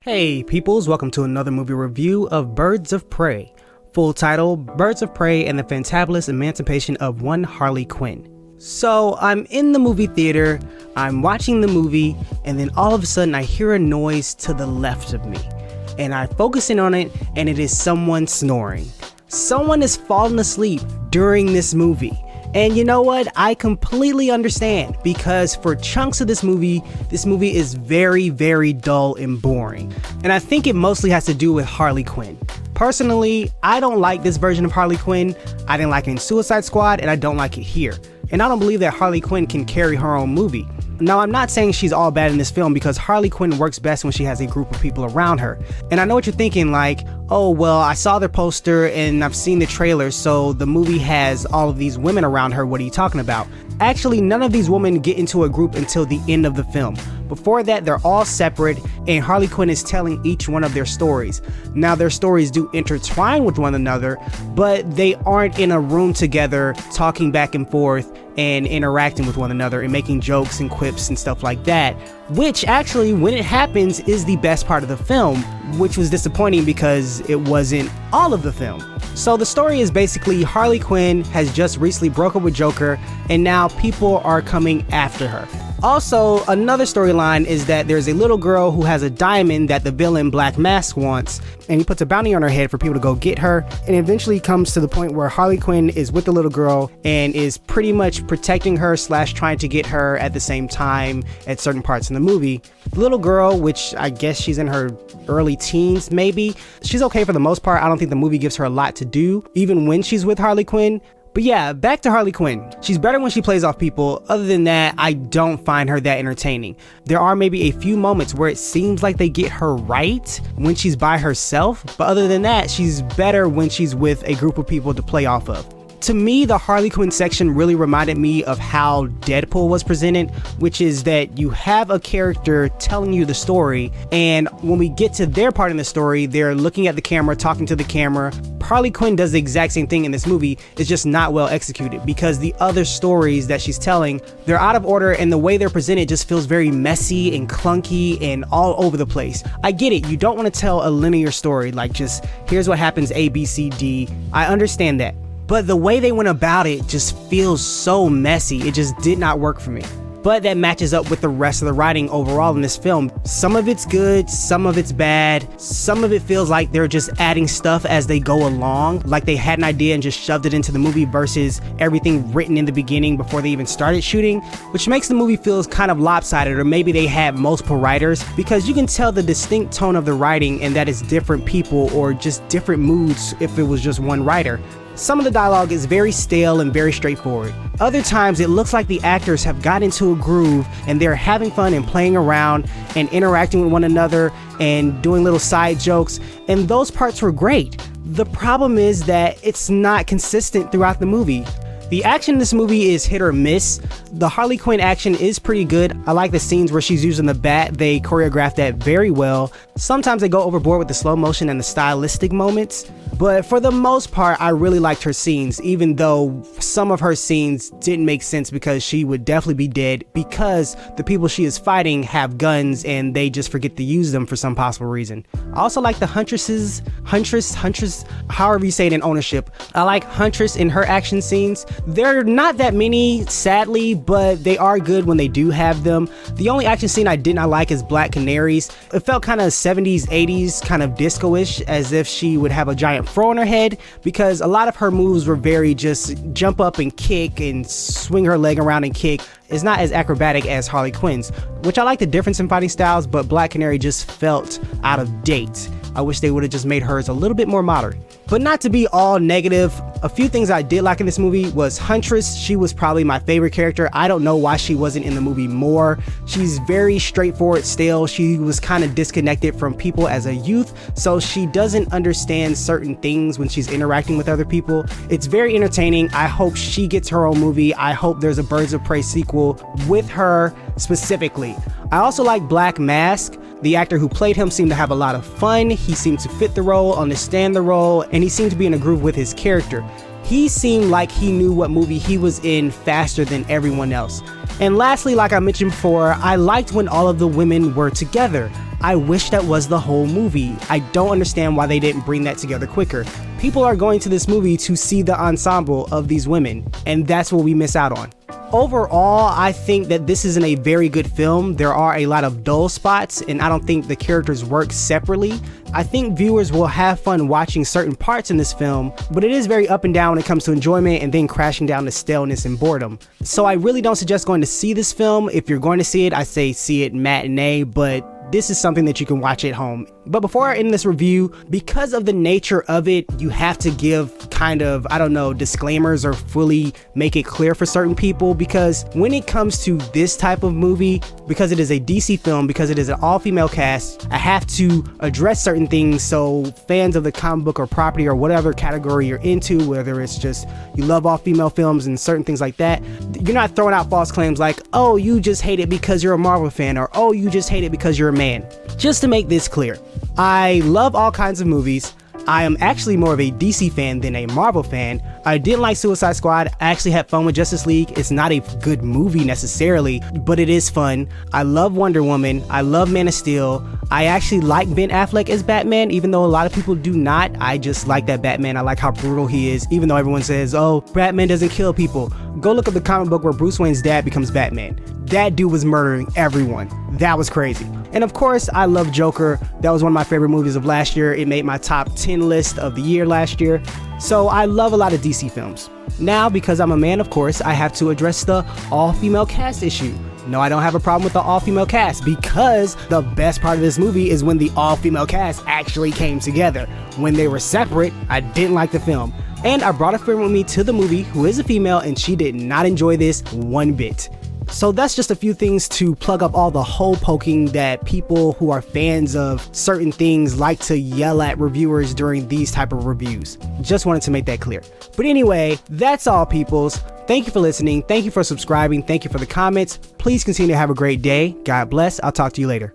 Hey peoples, welcome to another movie review of Birds of Prey. Full title, Birds of Prey and the Fantabulous Emancipation of One Harley Quinn. So I'm in the movie theater, I'm watching the movie, and then all of a sudden I hear a noise to the left of me. And I focus in on it, and it is someone snoring. Someone is falling asleep during this movie. And you know what? I completely understand, because for chunks of this movie is very, very dull and boring. And I think it mostly has to do with Harley Quinn. Personally, I don't like this version of Harley Quinn. I didn't like it in Suicide Squad, and I don't like it here. And I don't believe that Harley Quinn can carry her own movie. Now, I'm not saying she's all bad in this film, because Harley Quinn works best when she has a group of people around her. And I know what you're thinking, like, oh, well, I saw their poster and I've seen the trailer, so the movie has all of these women around her. What are you talking about? Actually, none of these women get into a group until the end of the film. Before that, they're all separate, and Harley Quinn is telling each one of their stories. Now, their stories do intertwine with one another, but they aren't in a room together talking back and forth and interacting with one another and making jokes and quips and stuff like that, which actually, when it happens, is the best part of the film, which was disappointing because it wasn't all of the film. So the story is basically Harley Quinn has just recently broke up with Joker, and now people are coming after her. Also, another storyline is that there's a little girl who has a diamond that the villain Black Mask wants, and he puts a bounty on her head for people to go get her, and eventually comes to the point where Harley Quinn is with the little girl and is pretty much protecting her / trying to get her at the same time at certain parts in the movie. The little girl, which I guess she's in her early teens maybe, she's okay for the most part. I don't think the movie gives her a lot to do, even when she's with Harley Quinn. But yeah, back to Harley Quinn. She's better when she plays off people. Other than that, I don't find her that entertaining. There are maybe a few moments where it seems like they get her right when she's by herself, but other than that, she's better when she's with a group of people to play off of. To me, the Harley Quinn section really reminded me of how Deadpool was presented, which is that you have a character telling you the story, and when we get to their part in the story, they're looking at the camera, talking to the camera. Harley Quinn does the exact same thing in this movie. It's just not well executed, because the other stories that she's telling, they're out of order, and the way they're presented just feels very messy and clunky and all over the place. I get it, you don't want to tell a linear story, like just here's what happens A, B, C, D. I understand that. But the way they went about it just feels so messy. It just did not work for me. But that matches up with the rest of the writing overall in this film. Some of it's good, some of it's bad, some of it feels like they're just adding stuff as they go along, like they had an idea and just shoved it into the movie versus everything written in the beginning before they even started shooting, which makes the movie feel kind of lopsided, or maybe they had multiple writers, because you can tell the distinct tone of the writing and that it's different people or just different moods if it was just one writer. Some of the dialogue is very stale and very straightforward. Other times it looks like the actors have got into a groove and they're having fun and playing around and interacting with one another and doing little side jokes, and those parts were great. The problem is that it's not consistent throughout the movie. The action in this movie is hit or miss. The Harley Quinn action is pretty good. I like the scenes where she's using the bat. They choreographed that very well. Sometimes they go overboard with the slow motion and the stylistic moments, but for the most part, I really liked her scenes, even though some of her scenes didn't make sense because she would definitely be dead because the people she is fighting have guns and they just forget to use them for some possible reason. I also like the Huntress, however you say it in ownership. I like Huntress in her action scenes. They're not that many, sadly, but they are good when they do have them. The only action scene I did not like is Black Canary's. It felt kind of 70s, 80s, kind of disco-ish, as if she would have a giant fro on her head, because a lot of her moves were very just jump up and kick and swing her leg around and kick. It's not as acrobatic as Harley Quinn's, which I like the difference in fighting styles, but Black Canary just felt out of date. I wish they would have just made hers a little bit more modern. But not to be all negative, a few things I did like in this movie was Huntress. She was probably my favorite character. I don't know why she wasn't in the movie more. She's very straightforward still. She was kind of disconnected from people as a youth, so she doesn't understand certain things when she's interacting with other people. It's very entertaining. I hope she gets her own movie. I hope there's a Birds of Prey sequel with her specifically. I also like Black Mask. The actor who played him seemed to have a lot of fun. He seemed to fit the role, understand the role, and he seemed to be in a groove with his character. He seemed like he knew what movie he was in faster than everyone else. And lastly, like I mentioned before, I liked when all of the women were together. I wish that was the whole movie. I don't understand why they didn't bring that together quicker. People are going to this movie to see the ensemble of these women, and that's what we miss out on. Overall, I think that this isn't a very good film. There are a lot of dull spots, and I don't think the characters work separately. I think viewers will have fun watching certain parts in this film, but it is very up and down when it comes to enjoyment and then crashing down to staleness and boredom. So I really don't suggest going to see this film. If you're going to see it, I say see it matinee, but this is something that you can watch at home. But before I end this review, because of the nature of it, you have to give kind of, I don't know, disclaimers or fully make it clear for certain people, because when it comes to this type of movie, because it is a DC film, because it is an all-female cast, I have to address certain things so fans of the comic book or property or whatever category you're into, whether it's just you love all-female films and certain things like that, you're not throwing out false claims like, oh, you just hate it because you're a Marvel fan, or oh, you just hate it because you're a man. Just to make this clear, I love all kinds of movies. I am actually more of a DC fan than a Marvel fan. I didn't like Suicide Squad. I actually had fun with Justice League. It's not a good movie necessarily, but it is fun. I love Wonder Woman. I love Man of Steel. I actually like Ben Affleck as Batman, even though a lot of people do not. I just like that Batman. I like how brutal he is, even though everyone says, oh, Batman doesn't kill people. Go look up the comic book where Bruce Wayne's dad becomes Batman. That dude was murdering everyone. That was crazy. And of course, I love Joker. That was one of my favorite movies of last year. It made my top 10 list of the year last year. So I love a lot of DC films. Now, because I'm a man, of course, I have to address the all-female cast issue. No, I don't have a problem with the all-female cast, because the best part of this movie is when the all-female cast actually came together. When they were separate, I didn't like the film. And I brought a friend with me to the movie who is a female, and she did not enjoy this one bit. So that's just a few things to plug up all the hole poking that people who are fans of certain things like to yell at reviewers during these type of reviews. Just wanted to make that clear. But anyway, that's all, peoples. Thank you for listening. Thank you for subscribing. Thank you for the comments. Please continue to have a great day. God bless. I'll talk to you later.